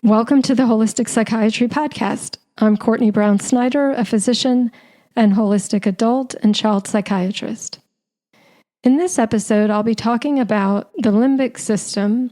Welcome to the Holistic Psychiatry Podcast. I'm Courtney Brown Snyder, a physician and holistic adult and child psychiatrist. In this episode, I'll be talking about the limbic system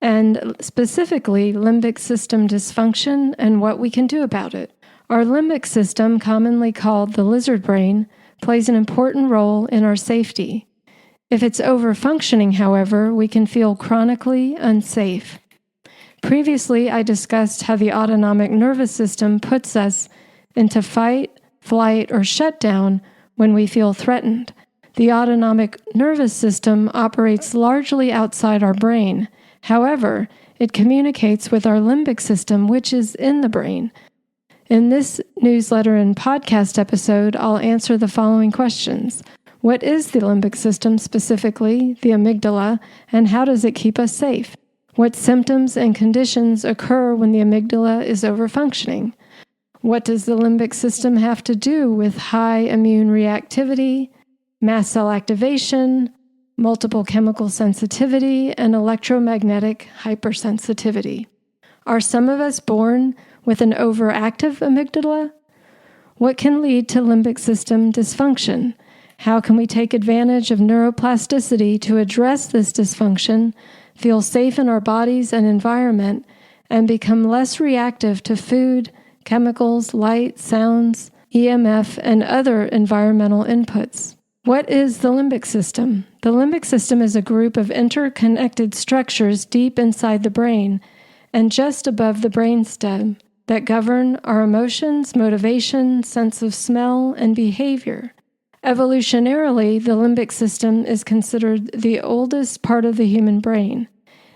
and specifically limbic system dysfunction and what we can do about it. Our limbic system, commonly called the lizard brain, plays an important role in our safety. If it's overfunctioning, however, we can feel chronically unsafe. Previously, I discussed how the autonomic nervous system puts us into fight, flight, or shutdown when we feel threatened. The autonomic nervous system operates largely outside our brain. However, it communicates with our limbic system, which is in the brain. In this newsletter and podcast episode, I'll answer the following questions. What is the limbic system, specifically the amygdala, and how does it keep us safe? What symptoms and conditions occur when the amygdala is overfunctioning? What does the limbic system have to do with high immune reactivity, mast cell activation, multiple chemical sensitivity, and electromagnetic hypersensitivity? Are some of us born with an overactive amygdala? What can lead to limbic system dysfunction? How can we take advantage of neuroplasticity to address this dysfunction, feel safe in our bodies and environment, and become less reactive to food, chemicals, light, sounds, EMF, and other environmental inputs? What is the limbic system? The limbic system is a group of interconnected structures deep inside the brain and just above the brainstem that govern our emotions, motivation, sense of smell, and behavior. Evolutionarily, the limbic system is considered the oldest part of the human brain.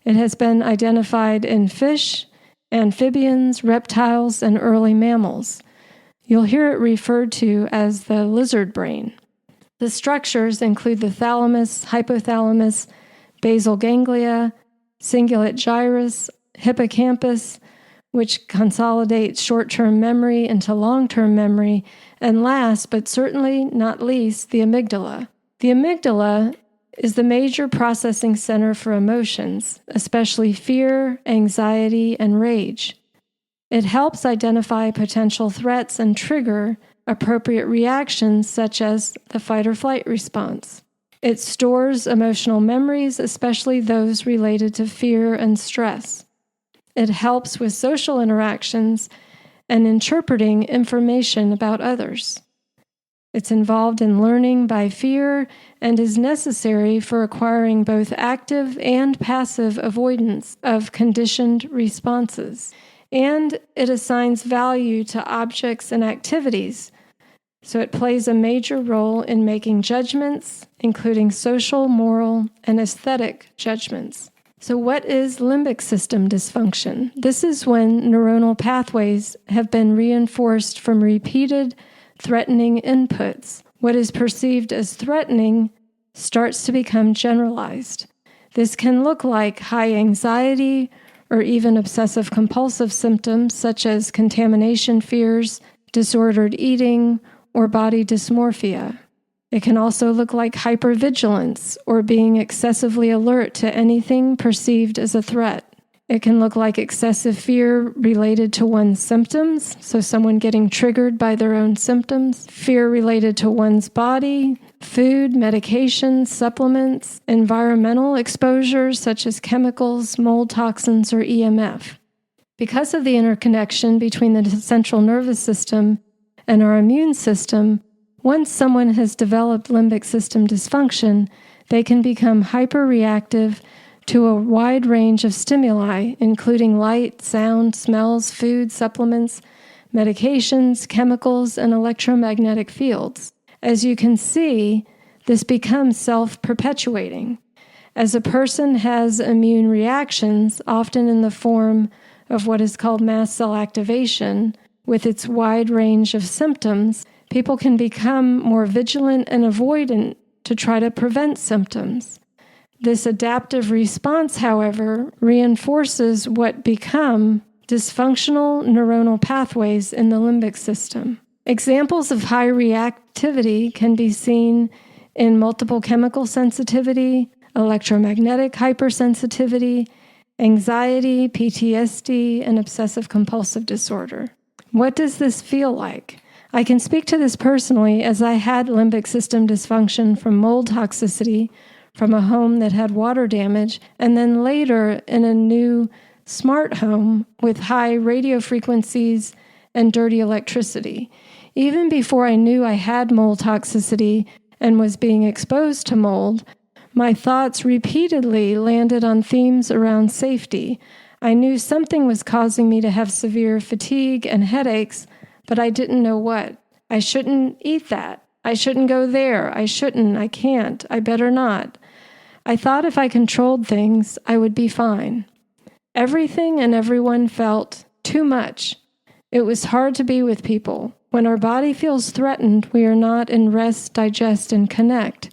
It has been identified in fish, amphibians, reptiles, and early mammals. You'll hear it referred to as the lizard brain. The structures include the thalamus, hypothalamus, basal ganglia, cingulate gyrus, hippocampus, which consolidates short-term memory into long-term memory, and last, but certainly not least, the amygdala. The amygdala is the major processing center for emotions, especially fear, anxiety, and rage. It helps identify potential threats and trigger appropriate reactions such as the fight or flight response. It stores emotional memories, especially those related to fear and stress. It helps with social interactions and interpreting information about others. It's involved in learning by fear and is necessary for acquiring both active and passive avoidance of conditioned responses. And it assigns value to objects and activities, so it plays a major role in making judgments, including social, moral, and aesthetic judgments. So what is limbic system dysfunction? This is when neuronal pathways have been reinforced from repeated threatening inputs. What is perceived as threatening starts to become generalized. This can look like high anxiety or even obsessive-compulsive symptoms such as contamination fears, disordered eating, or body dysmorphia. It can also look like hypervigilance or being excessively alert to anything perceived as a threat. It can look like excessive fear related to one's symptoms, so someone getting triggered by their own symptoms, fear related to one's body, food, medications, supplements, environmental exposures such as chemicals, mold toxins, or EMF. Because of the interconnection between the central nervous system and our immune system, once someone has developed limbic system dysfunction, they can become hyperreactive to a wide range of stimuli, including light, sound, smells, food, supplements, medications, chemicals, and electromagnetic fields. As you can see, this becomes self-perpetuating. As a person has immune reactions, often in the form of what is called mast cell activation, with its wide range of symptoms, people can become more vigilant and avoidant to try to prevent symptoms. This adaptive response, however, reinforces what become dysfunctional neuronal pathways in the limbic system. Examples of high reactivity can be seen in multiple chemical sensitivity, electromagnetic hypersensitivity, anxiety, PTSD, and obsessive-compulsive disorder. What does this feel like? I can speak to this personally as I had limbic system dysfunction from mold toxicity from a home that had water damage, and then later in a new smart home with high radio frequencies and dirty electricity. Even before I knew I had mold toxicity and was being exposed to mold, my thoughts repeatedly landed on themes around safety. I knew something was causing me to have severe fatigue and headaches, but I didn't know what. I shouldn't eat that. I shouldn't go there. I can't, I better not. I thought if I controlled things, I would be fine. Everything and everyone felt too much. It was hard to be with people. When our body feels threatened, we are not in rest, digest, and connect.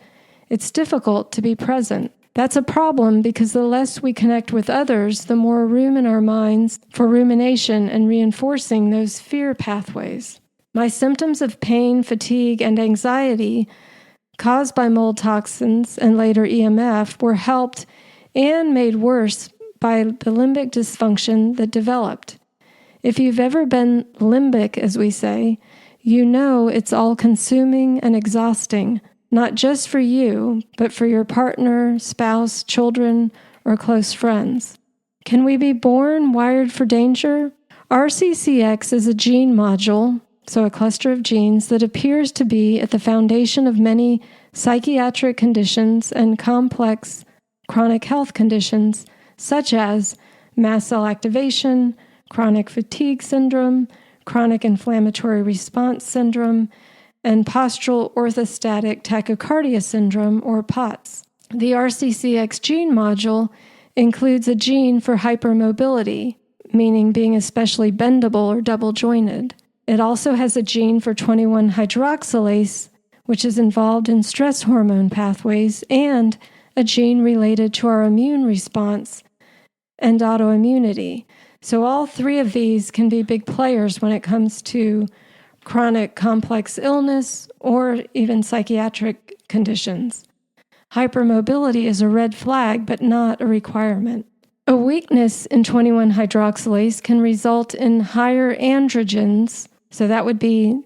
It's difficult to be present. That's a problem because the less we connect with others, the more room in our minds for rumination and reinforcing those fear pathways. My symptoms of pain, fatigue, and anxiety caused by mold toxins and later EMF were helped and made worse by the limbic dysfunction that developed. If you've ever been limbic, as we say, you know it's all-consuming and exhausting, not just for you, but for your partner, spouse, children, or close friends. Can we be born wired for danger? RCCX is a gene module, so a cluster of genes that appears to be at the foundation of many psychiatric conditions and complex chronic health conditions, such as mast cell activation, chronic fatigue syndrome, chronic inflammatory response syndrome, and postural orthostatic tachycardia syndrome, or POTS. The RCCX gene module includes a gene for hypermobility, meaning being especially bendable or double-jointed. It also has a gene for 21-hydroxylase, which is involved in stress hormone pathways, and a gene related to our immune response and autoimmunity. So all three of these can be big players when it comes to chronic complex illness or even psychiatric conditions. Hypermobility is a red flag, but not a requirement. A weakness in 21-hydroxylase can result in higher androgens, so that would be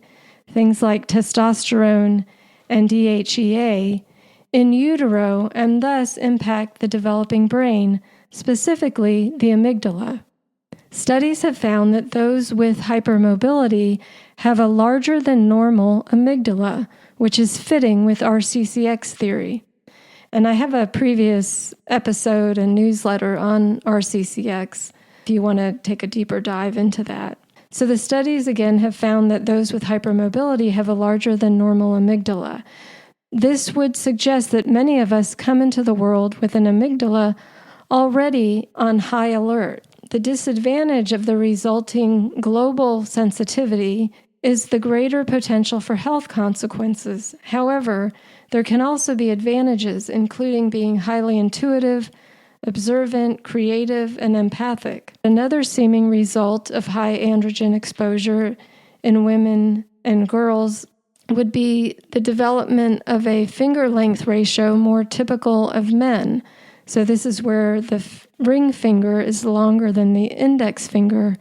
things like testosterone and DHEA, in utero and thus impact the developing brain, specifically the amygdala. Studies have found that those with hypermobility have a larger than normal amygdala, which is fitting with RCCX theory. And I have a previous episode and newsletter on RCCX if you want to take a deeper dive into that. So the studies, again, have found that those with hypermobility have a larger than normal amygdala. This would suggest that many of us come into the world with an amygdala already on high alert. The disadvantage of the resulting global sensitivity is the greater potential for health consequences. However, there can also be advantages, including being highly intuitive, observant, creative, and empathic. Another seeming result of high androgen exposure in women and girls would be the development of a finger length ratio more typical of men. So this is where the ring finger is longer than the index finger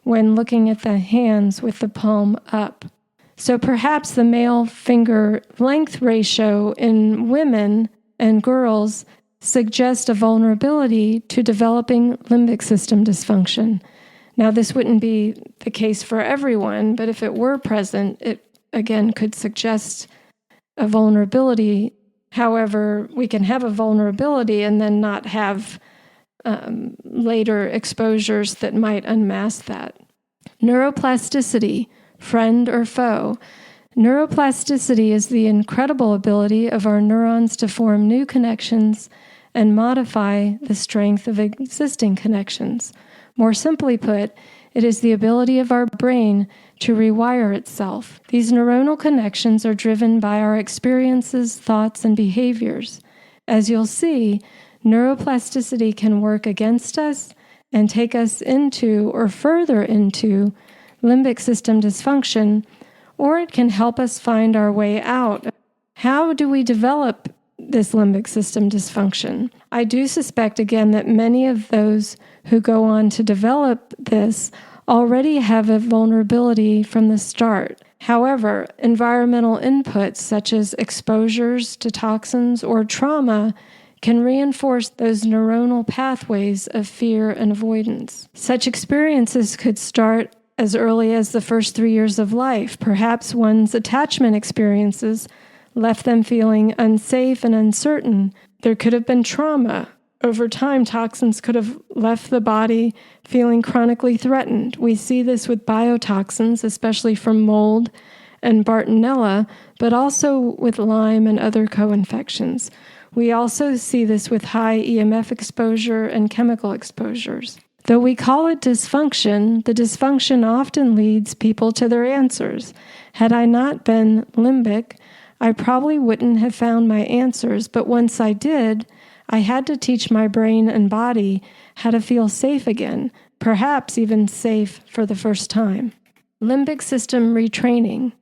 when looking at the hands with the palm up. So perhaps the male finger length ratio in women and girls suggests a vulnerability to developing limbic system dysfunction. Now, this wouldn't be the case for everyone, but if it were present, it again could suggest a vulnerability. However, we can have a vulnerability and then not have later exposures that might unmask that. Neuroplasticity, friend or foe. Neuroplasticity is the incredible ability of our neurons to form new connections and modify the strength of existing connections. More simply put, it is the ability of our brain to rewire itself. These neuronal connections are driven by our experiences, thoughts, and behaviors. As you'll see, neuroplasticity can work against us and take us into or further into limbic system dysfunction, or it can help us find our way out. How do we develop this limbic system dysfunction. I do suspect, again, that many of those who go on to develop this already have a vulnerability from the start. However, environmental inputs such as exposures to toxins or trauma can reinforce those neuronal pathways of fear and avoidance. Such experiences could start as early as the first 3 years of life. Perhaps one's attachment experiences left them feeling unsafe and uncertain. There could have been trauma. Over time, toxins could have left the body feeling chronically threatened. We see this with biotoxins, especially from mold and Bartonella, but also with Lyme and other co-infections. We also see this with high EMF exposure and chemical exposures. Though we call it dysfunction, the dysfunction often leads people to their answers. Had I not been limbic, I probably wouldn't have found my answers, but once I did, I had to teach my brain and body how to feel safe again, perhaps even safe for the first time. Limbic system retraining.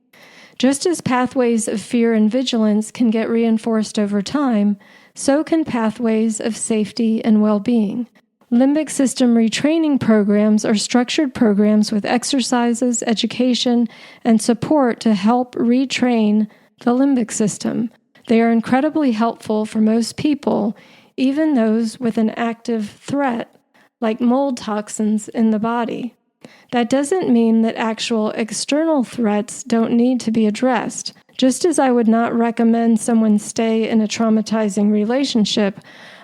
Just as pathways of fear and vigilance can get reinforced over time, so can pathways of safety and well-being. Limbic system retraining programs are structured programs with exercises, education, and support to help retrain the limbic system. They are incredibly helpful for most people, even those with an active threat, like mold toxins in the body. That doesn't mean that actual external threats don't need to be addressed. Just as I would not recommend someone stay in a traumatizing relationship,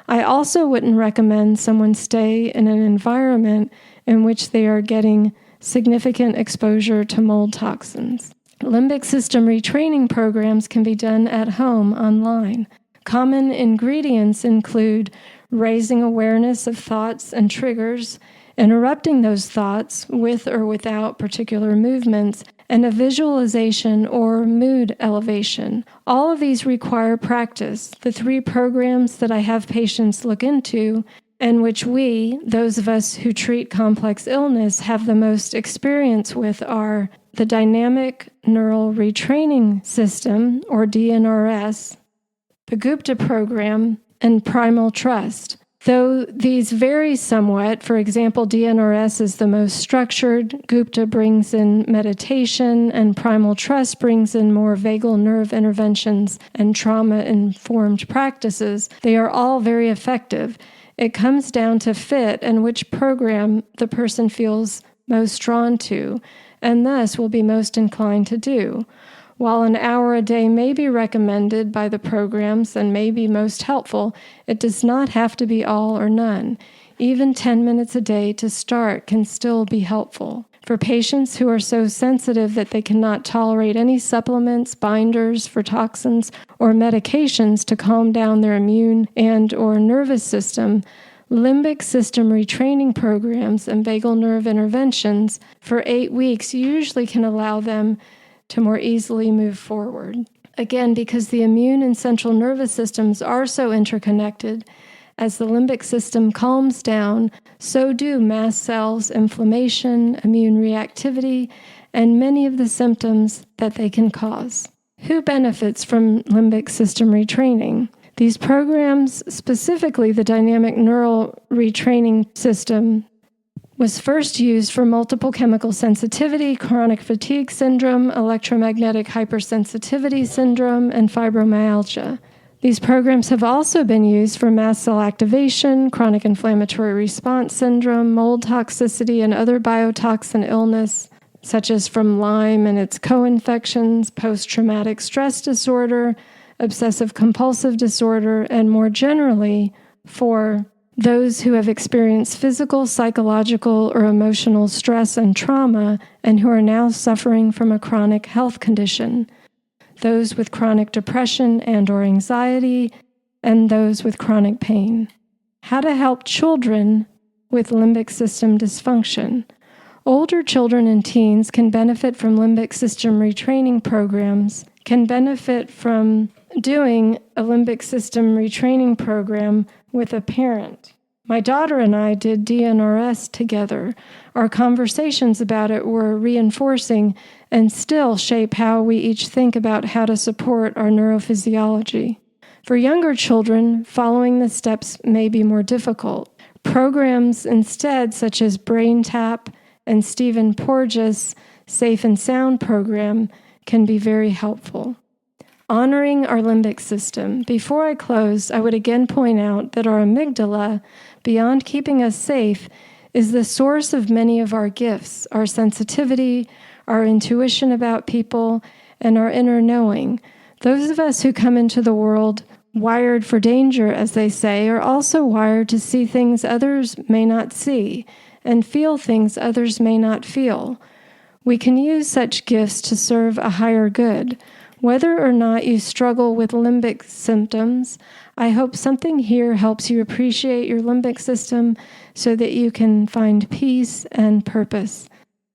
I also wouldn't recommend someone stay in an environment in which they are getting significant exposure to mold toxins. Limbic system retraining programs can be done at home online. Common ingredients include raising awareness of thoughts and triggers, interrupting those thoughts with or without particular movements, and a visualization or mood elevation. All of these require practice. The 3 programs that I have patients look into, and which we, those of us who treat complex illness, have the most experience with, are the Dynamic Neural Retraining System, or DNRS, the Gupta program, and Primal Trust. Though these vary somewhat, for example, DNRS is the most structured, Gupta brings in meditation, and Primal Trust brings in more vagal nerve interventions and trauma-informed practices, they are all very effective. It comes down to fit and which program the person feels most drawn to, and thus will be most inclined to do. While an hour a day may be recommended by the programs and may be most helpful, it does not have to be all or none. Even 10 minutes a day to start can still be helpful. For patients who are so sensitive that they cannot tolerate any supplements, binders for toxins, or medications to calm down their immune and/or nervous system, limbic system retraining programs and vagal nerve interventions for 8 weeks usually can allow them to more easily move forward. Again, because the immune and central nervous systems are so interconnected, as the limbic system calms down, so do mast cells, inflammation, immune reactivity, and many of the symptoms that they can cause. Who benefits from limbic system retraining? These programs, specifically the Dynamic Neural Retraining System, was first used for multiple chemical sensitivity, chronic fatigue syndrome, electromagnetic hypersensitivity syndrome, and fibromyalgia. These programs have also been used for mast cell activation, chronic inflammatory response syndrome, mold toxicity, and other biotoxin illness, such as from Lyme and its co-infections, post-traumatic stress disorder, obsessive-compulsive disorder, and more generally, for those who have experienced physical, psychological, or emotional stress and trauma and who are now suffering from a chronic health condition, those with chronic depression and/or anxiety, and those with chronic pain. How to help children with limbic system dysfunction. Older children and teens can benefit from limbic system retraining programs, can benefit from doing a limbic system retraining program with a parent. My daughter and I did DNRS together. Our conversations about it were reinforcing and still shape how we each think about how to support our neurophysiology. For younger children, following the steps may be more difficult. Programs instead, such as Brain Tap and Stephen Porges' Safe and Sound program, can be very helpful. Honoring our limbic system. Before I close, I would again point out that our amygdala, beyond keeping us safe, is the source of many of our gifts, our sensitivity, our intuition about people, and our inner knowing. Those of us who come into the world wired for danger, as they say, are also wired to see things others may not see and feel things others may not feel. We can use such gifts to serve a higher good. Whether or not you struggle with limbic symptoms, I hope something here helps you appreciate your limbic system so that you can find peace and purpose.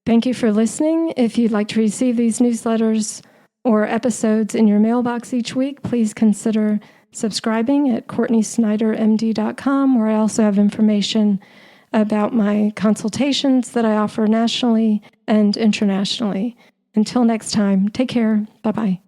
Thank you for listening. If you'd like to receive these newsletters or episodes in your mailbox each week, please consider subscribing at CourtneySnyderMD.com, where I also have information about my consultations that I offer nationally and internationally. Until next time, take care. Bye-bye.